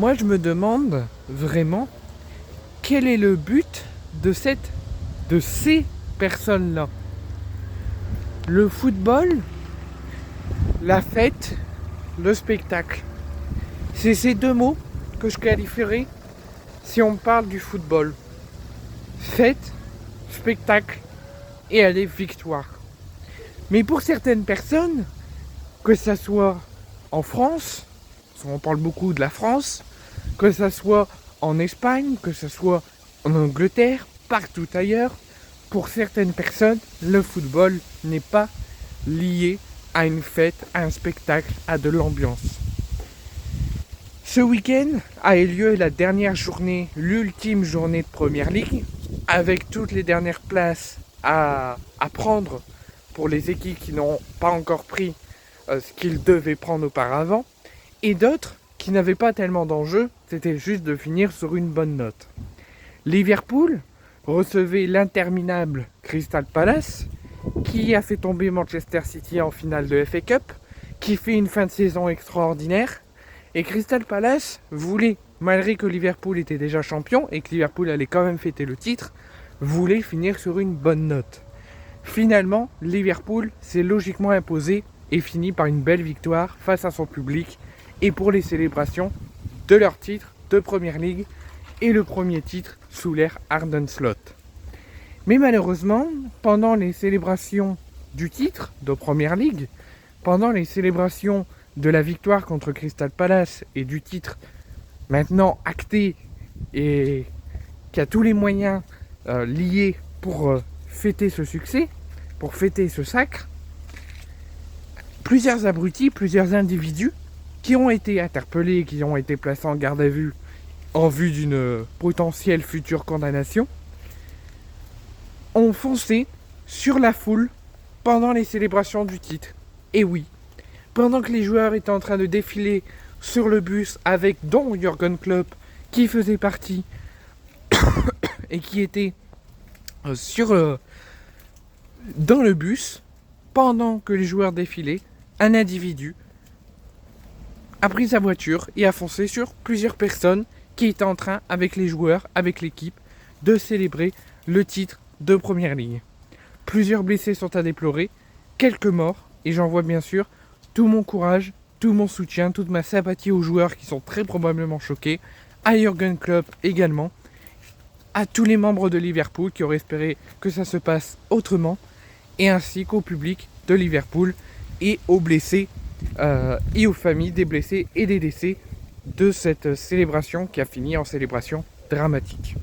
Moi, je me demande vraiment quel est le but de ces personnes-là. Le football, la fête, le spectacle. C'est ces deux mots que je qualifierais si on parle du football. Fête, spectacle et allez, victoire. Mais pour certaines personnes, que ça soit en France, parce qu'on parle beaucoup de la France, que ça soit en Espagne, que ça soit en Angleterre, partout ailleurs, pour certaines personnes, le football n'est pas lié à une fête, à un spectacle, à de l'ambiance. Ce week-end a eu lieu la dernière journée, l'ultime journée de Première Ligue, avec toutes les dernières places à prendre pour les équipes qui n'ont pas encore pris ce qu'ils devaient prendre auparavant, et d'autres qui n'avaient pas tellement d'enjeux, c'était juste de finir sur une bonne note. Liverpool recevait l'interminable Crystal Palace, qui a fait tomber Manchester City en finale de FA Cup, qui fait une fin de saison extraordinaire, et Crystal Palace voulait, malgré que Liverpool était déjà champion, et que Liverpool allait quand même fêter le titre, voulait finir sur une bonne note. Finalement, Liverpool s'est logiquement imposé et finit par une belle victoire face à son public et pour les célébrations de leur titre de Première Ligue et le premier titre sous l'ère Arne Slot. Mais malheureusement, pendant les célébrations du titre de Première Ligue, pendant les célébrations de la victoire contre Crystal Palace et du titre maintenant acté et qui a tous les moyens liés pour fêter ce succès, pour fêter ce sacre, plusieurs abrutis, plusieurs individus qui ont été interpellés, qui ont été placés en garde à vue en vue d'une potentielle future condamnation, ont foncé sur la foule pendant les célébrations du titre. Et oui, pendant que les joueurs étaient en train de défiler sur le bus avec dont Jürgen Klopp qui faisait partie et qui était dans le bus, pendant que les joueurs défilaient, un individu a pris sa voiture et a foncé sur plusieurs personnes qui étaient en train, avec les joueurs, avec l'équipe, de célébrer le titre de Première Ligue. Plusieurs blessés sont à déplorer, quelques morts, et j'envoie bien sûr tout mon courage, tout mon soutien, toute ma sympathie aux joueurs qui sont très probablement choqués, à Jürgen Klopp également, à tous les membres de Liverpool qui auraient espéré que ça se passe autrement, et ainsi qu'au public de Liverpool et aux blessés et aux familles des blessés et des décès de cette célébration qui a fini en célébration dramatique.